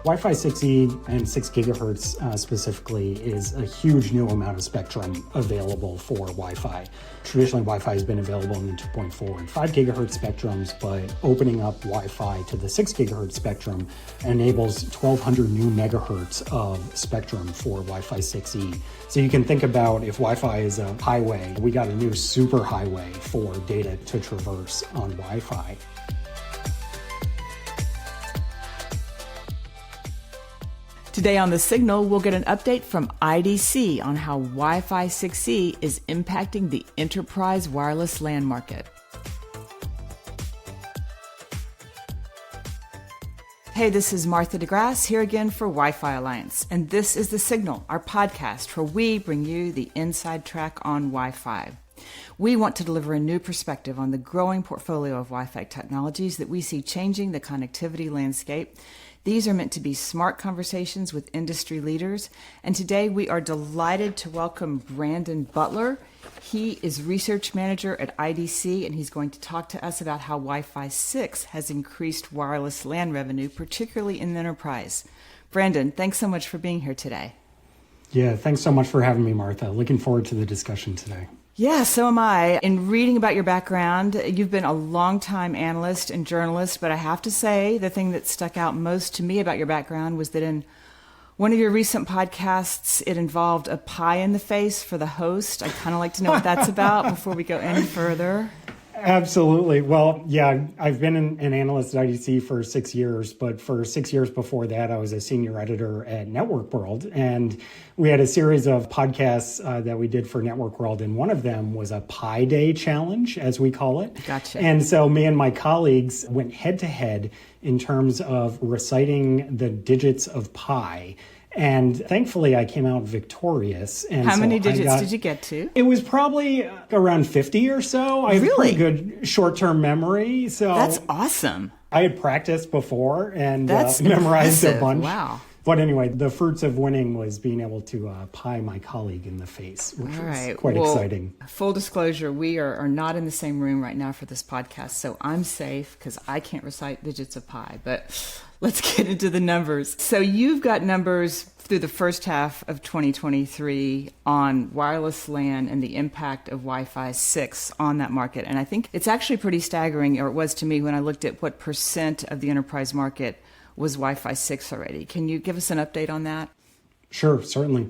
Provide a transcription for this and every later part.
Wi-Fi 6E and 6 gigahertz specifically is a huge new amount of spectrum available for Wi-Fi. Traditionally, Wi-Fi has been available in the 2.4 and 5 gigahertz spectrums, but opening up Wi-Fi to the 6 gigahertz spectrum enables 1,200 new megahertz of spectrum for Wi-Fi 6E. So you can think about if Wi-Fi is a highway, we got a new super highway for data to traverse on Wi-Fi. Today on The Signal, we'll get an update from IDC on how Wi-Fi 6E is impacting the enterprise wireless LAN market. Hey, this is Martha DeGrasse here again for Wi-Fi Alliance, and this is The Signal, our podcast where we bring you the inside track on Wi-Fi. We want to deliver a new perspective on the growing portfolio of Wi-Fi technologies that we see changing the connectivity landscape. These are meant to be smart conversations with industry leaders, and today we are delighted to welcome Brandon Butler. He is research manager at IDC, and he's going to talk to us about how Wi-Fi 6 has increased wireless LAN revenue, particularly in the enterprise. Brandon, thanks so much for being here today. Yeah, thanks so much for having me, Martha. Looking forward to the discussion today. Yeah, so am I. In reading about your background, you've been a longtime analyst and journalist, but I have to say the thing that stuck out most to me about your background was that in one of your recent podcasts, it involved a pie in the face for the host. I'd kind of like to know what that's about before we go any further. Absolutely. Well, yeah, I've been an analyst at IDC for 6 years, but for 6 years before that, I was a senior editor at Network World. And we had a series of podcasts that we did for Network World. And one of them was a Pi Day challenge, as we call it. Gotcha. And so me and my colleagues went head to head in terms of reciting the digits of pi. And thankfully, I came out victorious. And how many digits did you get to? It was probably around 50 or so. I have really? pretty good short-term memory. So that's awesome. I had practiced before and that's memorized impressive. a bunch. Wow. But anyway, the fruits of winning was being able to pie my colleague in the face, which was quite exciting. Full disclosure, we are not in the same room right now for this podcast, so I'm safe because I can't recite digits of pi. But let's get into the numbers. So you've got numbers through the first half of 2023 on wireless LAN and the impact of Wi-Fi 6 on that market. And I think it's actually pretty staggering, or it was to me when I looked at what percent of the enterprise market was Wi-Fi 6 already. Can you give us an update on that? Sure, certainly.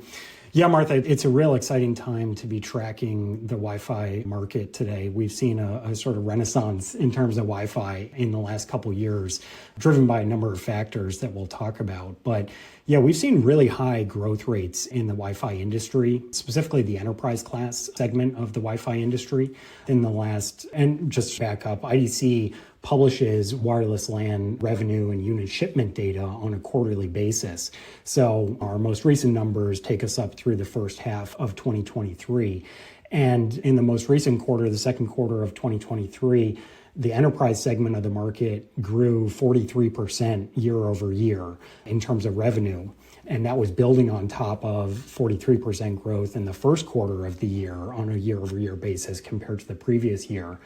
Yeah, Martha, it's a real exciting time to be tracking the Wi-Fi market today. We've seen a sort of renaissance in terms of Wi-Fi in the last couple of years, driven by a number of factors that we'll talk about. But yeah, we've seen really high growth rates in the Wi-Fi industry, specifically the enterprise class segment of the Wi-Fi industry in the last, and just back up, IDC publishes wireless LAN revenue and unit shipment data on a quarterly basis. So our most recent numbers take us up through the first half of 2023. And in the most recent quarter, the second quarter of 2023, the enterprise segment of the market grew 43% year over year in terms of revenue. And that was building on top of 43% growth in the first quarter of the year on a year over year basis compared to the previous year.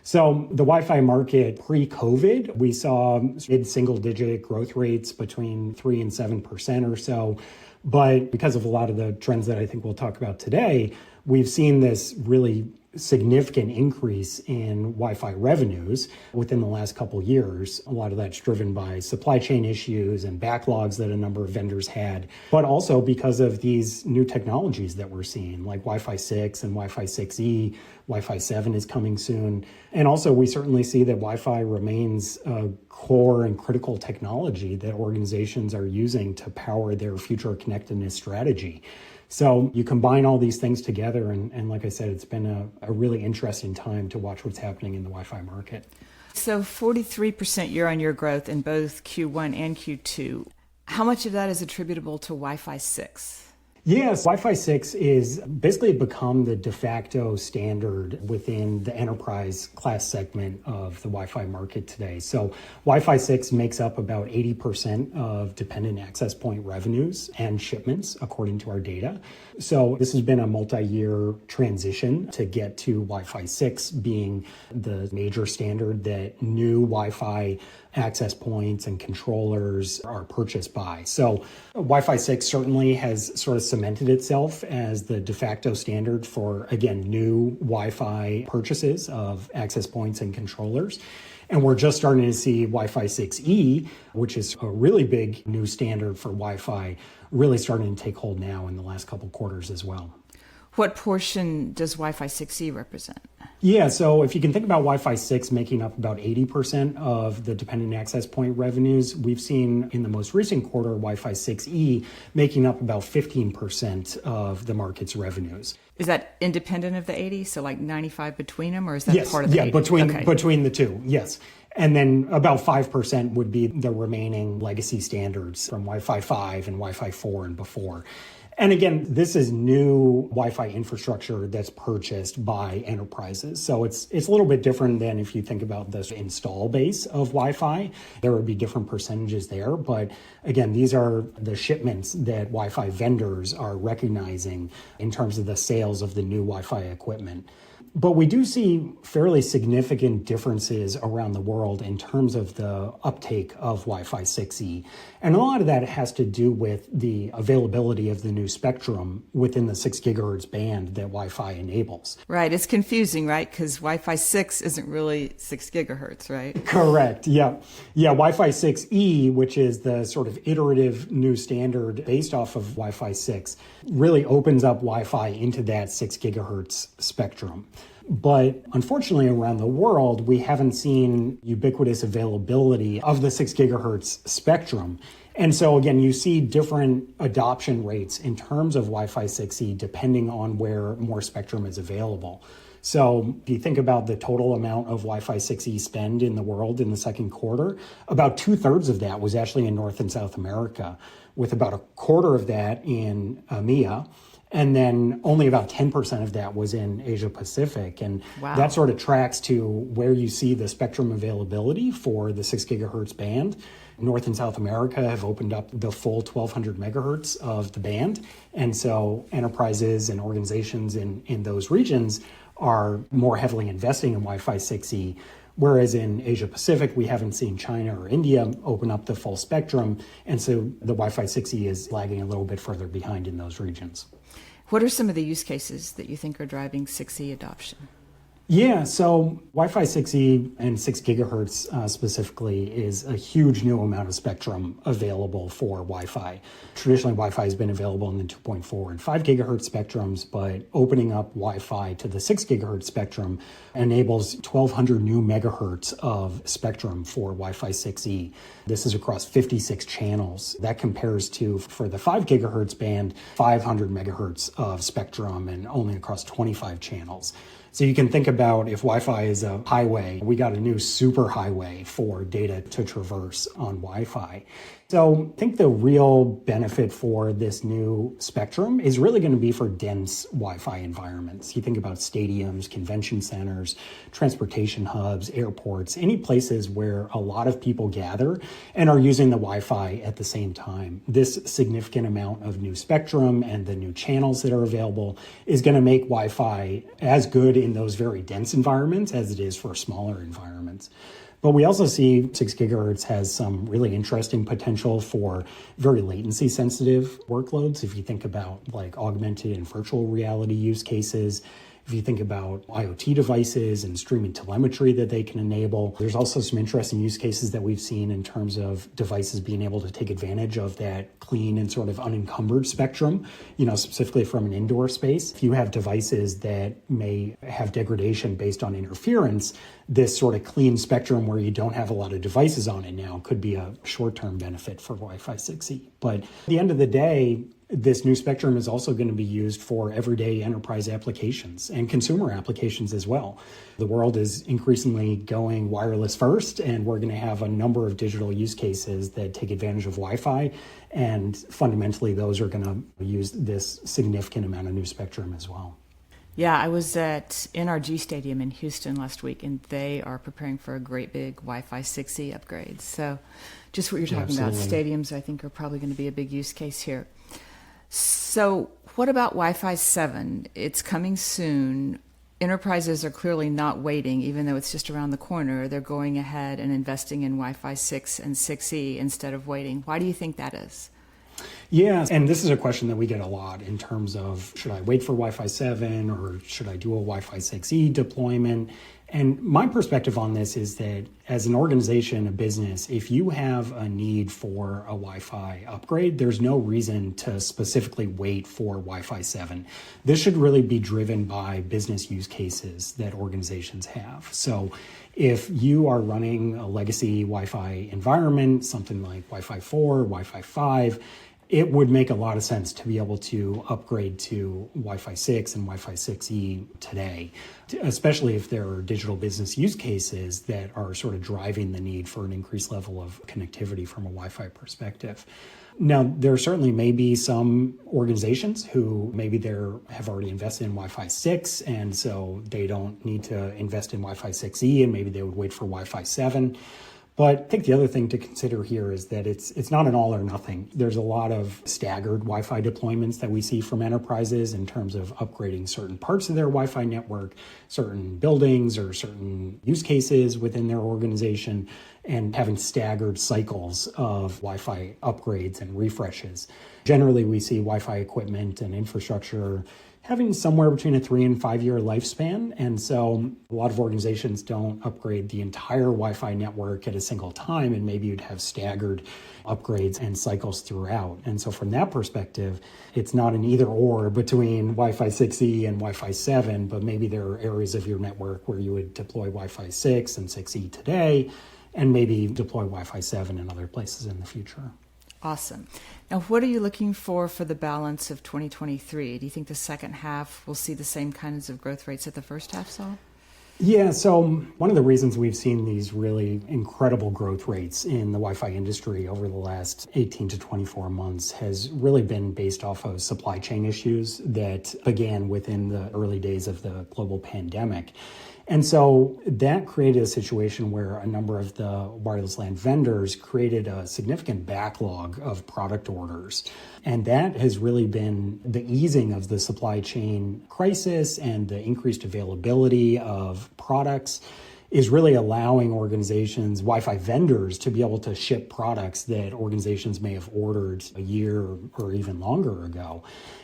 So the Wi-Fi market pre-COVID, we saw mid-single digit growth rates between 3 and 7% or so. But because of a lot of the trends that I think we'll talk about today, we've seen this really significant increase in Wi-Fi revenues within the last couple of years. A lot of that's driven by supply chain issues and backlogs that a number of vendors had, but also because of these new technologies that we're seeing, like Wi-Fi 6 and Wi-Fi 6E. Wi-Fi 7 is coming soon. And also, we certainly see that Wi-Fi remains a core and critical technology that organizations are using to power their future connectedness strategy. So you combine all these things together, and like I said, it's been a really interesting time to watch what's happening in the Wi-Fi market. So 43% year-on-year growth in both Q1 and Q2. How much of that is attributable to Wi-Fi 6? Yes, Wi-Fi 6 is basically become the de facto standard within the enterprise class segment of the Wi-Fi market today. So Wi-Fi 6 makes up about 80% of dependent access point revenues and shipments, according to our data. So this has been a multi-year transition to get to Wi-Fi 6 being the major standard that new Wi-Fi access points and controllers are purchased by. So Wi-Fi 6 certainly has sort of cemented itself as the de facto standard for, again, new Wi-Fi purchases of access points and controllers. And we're just starting to see Wi-Fi 6E, which is a really big new standard for Wi-Fi, really starting to take hold now in the last couple quarters as well. What portion does Wi-Fi 6E represent? Yeah, so if you can think about Wi-Fi 6 making up about 80% of the dependent access point revenues, we've seen in the most recent quarter Wi-Fi 6E making up about 15% of the market's revenues. Is that independent of the 80? So like 95 between them, or is that part of the 80? Between the two, yes. And then about 5% would be the remaining legacy standards from Wi-Fi 5 and Wi-Fi 4 and before. And again, this is new Wi-Fi infrastructure that's purchased by enterprises. So it's a little bit different than if you think about the install base of Wi-Fi. There would be different percentages there. But again, these are the shipments that Wi-Fi vendors are recognizing in terms of the sales of the new Wi-Fi equipment. But we do see fairly significant differences around the world in terms of the uptake of Wi-Fi 6E. And a lot of that has to do with the availability of the new spectrum within the 6 gigahertz band that Wi-Fi enables. Right. It's confusing, right? Because Wi-Fi 6 isn't really 6 gigahertz, right? Correct. Yeah. Wi-Fi 6E, which is the sort of iterative new standard based off of Wi-Fi 6, really opens up Wi-Fi into that 6 gigahertz spectrum. But unfortunately, around the world, we haven't seen ubiquitous availability of the 6 gigahertz spectrum. And so, again, you see different adoption rates in terms of Wi-Fi 6E depending on where more spectrum is available. So if you think about the total amount of Wi-Fi 6E spend in the world in the second quarter, about 2/3 of that was actually in North and South America, with about 1/4 of that in EMEA. And then only about 10% of that was in Asia Pacific. And wow. That sort of tracks to where you see the spectrum availability for the 6 gigahertz band. North and South America have opened up the full 1200 megahertz of the band. And so enterprises and organizations in those regions are more heavily investing in Wi-Fi 6E. Whereas in Asia Pacific, we haven't seen China or India open up the full spectrum. And so the Wi-Fi 6E is lagging a little bit further behind in those regions. What are some of the use cases that you think are driving 6E adoption? Yeah, so Wi-Fi 6E and 6 gigahertz specifically is a huge new amount of spectrum available for Wi-Fi. Traditionally, Wi-Fi has been available in the 2.4 and 5 gigahertz spectrums, but opening up Wi-Fi to the 6 gigahertz spectrum enables 1,200 new megahertz of spectrum for Wi-Fi 6E. This is across 56 channels. That compares to, for the 5 gigahertz band, 500 megahertz of spectrum and only across 25 channels. So you can think about if Wi-Fi is a highway, we got a new super highway for data to traverse on Wi-Fi. So I think the real benefit for this new spectrum is really going to be for dense Wi-Fi environments. You think about stadiums, convention centers, transportation hubs, airports, any places where a lot of people gather and are using the Wi-Fi at the same time. This significant amount of new spectrum and the new channels that are available is going to make Wi-Fi as good in those very dense environments as it is for smaller environments. But we also see 6 gigahertz has some really interesting potential for very latency sensitive workloads. If you think about like augmented and virtual reality use cases, if you think about IoT devices and streaming telemetry that they can enable, there's also some interesting use cases that we've seen in terms of devices being able to take advantage of that clean and sort of unencumbered spectrum, specifically from an indoor space. If you have devices that may have degradation based on interference, this sort of clean spectrum where you don't have a lot of devices on it now could be a short-term benefit for Wi-Fi 6E. But at the end of the day, this new spectrum is also going to be used for everyday enterprise applications and consumer applications as well. The world is increasingly going wireless first, and we're going to have a number of digital use cases that take advantage of Wi-Fi, and fundamentally those are going to use this significant amount of new spectrum as well. Yeah, I was at NRG Stadium in Houston last week, and they are preparing for a great big Wi-Fi 6E upgrade. So just what you're talking about, stadiums I think are probably going to be a big use case here. So what about Wi-Fi 7? It's coming soon. enterprises are clearly not waiting, even though it's just around the corner. They're going ahead and investing in Wi-Fi 6 and 6E instead of waiting. Why do you think that is? Yeah, and this is a question that we get a lot in terms of, should I wait for Wi-Fi 7 or should I do a Wi-Fi 6E deployment? And my perspective on this is that as an organization, a business, if you have a need for a Wi-Fi upgrade, there's no reason to specifically wait for Wi-Fi 7. This should really be driven by business use cases that organizations have. So if you are running a legacy Wi-Fi environment, something like Wi-Fi 4, Wi-Fi 5, it would make a lot of sense to be able to upgrade to Wi-Fi 6 and Wi-Fi 6E today, especially if there are digital business use cases that are sort of driving the need for an increased level of connectivity from a Wi-Fi perspective. Now, there certainly may be some organizations who maybe have already invested in Wi-Fi 6, and so they don't need to invest in Wi-Fi 6E, and maybe they would wait for Wi-Fi 7. But I think the other thing to consider here is that it's not an all or nothing. There's a lot of staggered Wi-Fi deployments that we see from enterprises in terms of upgrading certain parts of their Wi-Fi network, certain buildings or certain use cases within their organization, and having staggered cycles of Wi-Fi upgrades and refreshes. Generally, we see Wi-Fi equipment and infrastructure having somewhere between a 3 and 5 year lifespan. And so a lot of organizations don't upgrade the entire Wi-Fi network at a single time, and maybe you'd have staggered upgrades and cycles throughout. And so from that perspective, it's not an either or between Wi-Fi 6E and Wi-Fi 7, but maybe there are areas of your network where you would deploy Wi-Fi 6 and 6E today, and maybe deploy Wi-Fi 7 in other places in the future. Awesome. Now, what are you looking for the balance of 2023? Do you think the second half will see the same kinds of growth rates that the first half saw? Yeah, so one of the reasons we've seen these really incredible growth rates in the Wi-Fi industry over the last 18 to 24 months has really been based off of supply chain issues that began within the early days of the global pandemic. And so that created a situation where a number of the wireless LAN vendors created a significant backlog of product orders. And that has really been the easing of the supply chain crisis, and the increased availability of products is really allowing organizations, Wi-Fi vendors, to be able to ship products that organizations may have ordered a year or even longer ago.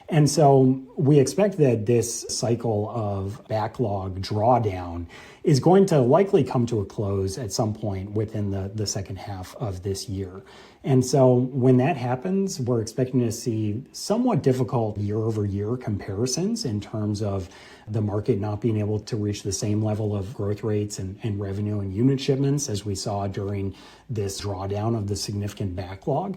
And so we expect that this cycle of backlog drawdown is going to likely come to a close at some point within the second half of this year. And so when that happens, we're expecting to see somewhat difficult year-over-year comparisons in terms of the market not being able to reach the same level of growth rates and revenue and unit shipments as we saw during this drawdown of the significant backlog.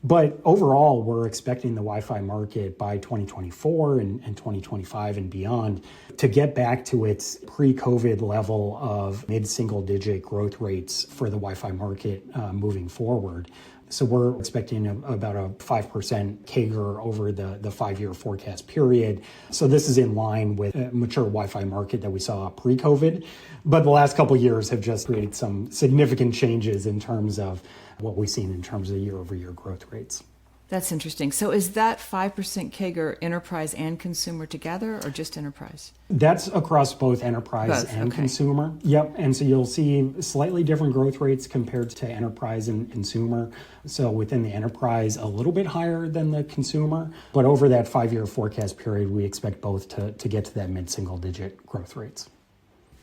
But overall, we're expecting the Wi-Fi market by 2024 and 2025 and beyond to get back to its pre-COVID level of mid-single-digit growth rates for the Wi-Fi market moving forward. So we're expecting about a 5% CAGR over the 5-year forecast period. So this is in line with a mature Wi-Fi market that we saw pre-COVID. But the last couple of years have just created some significant changes in terms of what we've seen in terms of year-over-year growth rates. That's interesting. So is that 5% CAGR enterprise and consumer together, or just enterprise? That's across both enterprise and consumer. Yep. And so you'll see slightly different growth rates compared to enterprise and consumer. So within the enterprise, a little bit higher than the consumer. But over that 5-year forecast period, we expect both to get to that mid-single digit growth rates.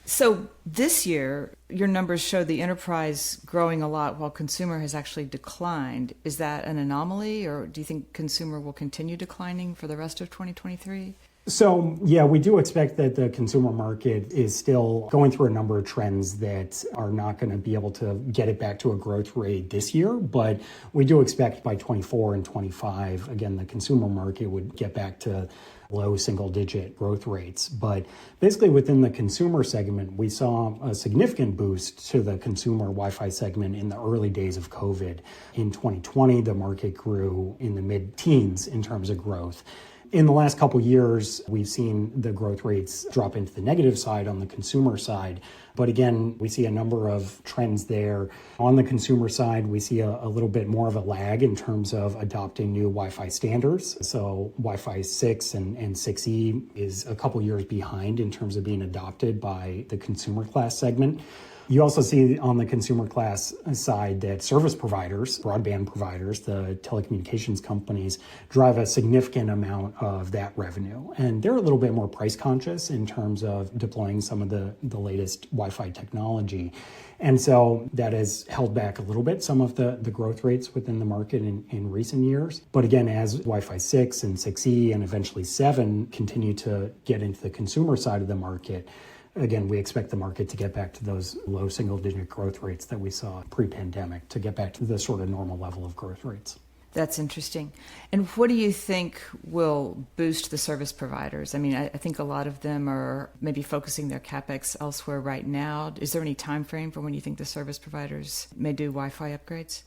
So this year, your numbers show the enterprise growing a lot while consumer has actually declined. Is that an anomaly, or do you think consumer will continue declining for the rest of 2023? So, yeah, we do expect that the consumer market is still going through a number of trends that are not going to be able to get it back to a growth rate this year. But we do expect by 24 and 25, again, the consumer market would get back to low single-digit growth rates. But basically within the consumer segment, we saw a significant boost to the consumer Wi-Fi segment in the early days of COVID. In 2020, the market grew in the mid-teens in terms of growth. In the last couple years, we've seen the growth rates drop into the negative side on the consumer side. But again, we see a number of trends there. On the consumer side, we see a little bit more of a lag in terms of adopting new Wi-Fi standards. So Wi-Fi 6 and 6E is a couple years behind in terms of being adopted by the consumer class segment. You also see on the consumer class side that service providers, broadband providers, the telecommunications companies, drive a significant amount of that revenue. And they're a little bit more price conscious in terms of deploying some of the latest Wi-Fi technology. And so that has held back a little bit some of the growth rates within the market in recent years. But again, as Wi-Fi 6 and 6E and eventually 7 continue to get into the consumer side of the market, again, we expect the market to get back to those low single-digit growth rates that we saw pre-pandemic, to get back to the sort of normal level of growth rates. That's interesting. And what do you think will boost the service providers? I mean, I think a lot of them are maybe focusing their CapEx elsewhere right now. Is there any time frame for when you think the service providers may do Wi-Fi upgrades?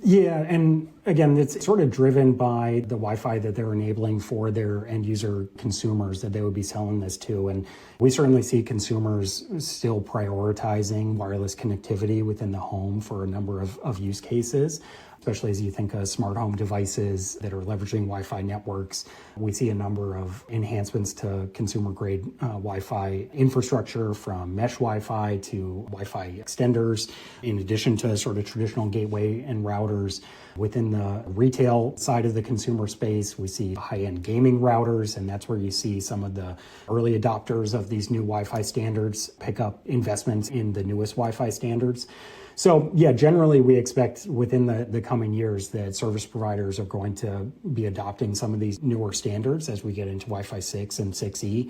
Yeah, and again, it's sort of driven by the Wi-Fi that they're enabling for their end user consumers that they would be selling this to. And we certainly see consumers still prioritizing wireless connectivity within the home for a number of use cases, especially as you think of smart home devices that are leveraging Wi-Fi networks. We see a number of enhancements to consumer-grade Wi-Fi infrastructure, from mesh Wi-Fi to Wi-Fi extenders, in addition to sort of traditional gateway and routers. Within the retail side of the consumer space, we see high-end gaming routers, and that's where you see some of the early adopters of these new Wi-Fi standards pick up investments in the newest Wi-Fi standards. So yeah, generally we expect within the coming years that service providers are going to be adopting some of these newer standards as we get into Wi-Fi 6 and 6E.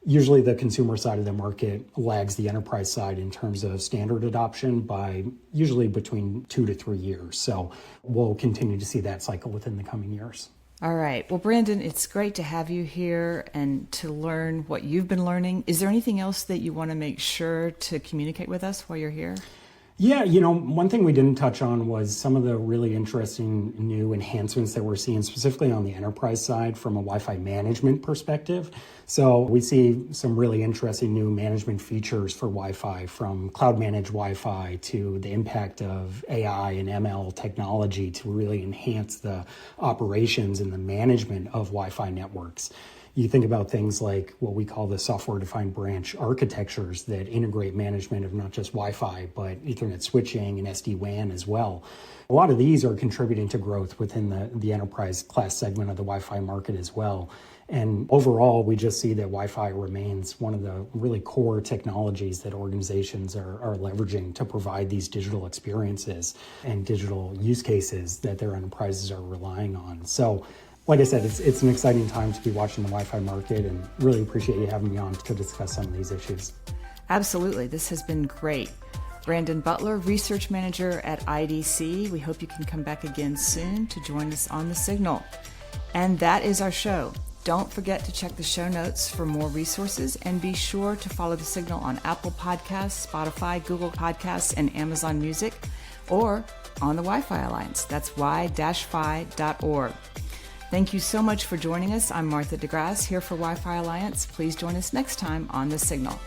Usually the consumer side of the market lags the enterprise side in terms of standard adoption by usually between 2 to 3 years. So we'll continue to see that cycle within the coming years. All right. Well, Brandon, it's great to have you here and to learn what you've been learning. Is there anything else that you want to make sure to communicate with us while you're here? Yeah, one thing we didn't touch on was some of the really interesting new enhancements that we're seeing specifically on the enterprise side from a Wi-Fi management perspective. So we see some really interesting new management features for Wi-Fi, from cloud managed Wi-Fi to the impact of AI and ML technology to really enhance the operations and the management of Wi-Fi networks. You think about things like what we call the software-defined branch architectures that integrate management of not just Wi-Fi, but Ethernet switching and SD-WAN as well. A lot of these are contributing to growth within the enterprise class segment of the Wi-Fi market as well. And overall, we just see that Wi-Fi remains one of the really core technologies that organizations are leveraging to provide these digital experiences and digital use cases that their enterprises are relying on. So, like I said, it's an exciting time to be watching the Wi-Fi market, and really appreciate you having me on to discuss some of these issues. Absolutely. This has been great. Brandon Butler, Research Manager at IDC. We hope you can come back again soon to join us on The Signal. And that is our show. Don't forget to check the show notes for more resources, and be sure to follow The Signal on Apple Podcasts, Spotify, Google Podcasts, and Amazon Music, or on the Wi-Fi Alliance. That's y-fi.org. Thank you so much for joining us. I'm Martha DeGrasse here for Wi-Fi Alliance. Please join us next time on The Signal.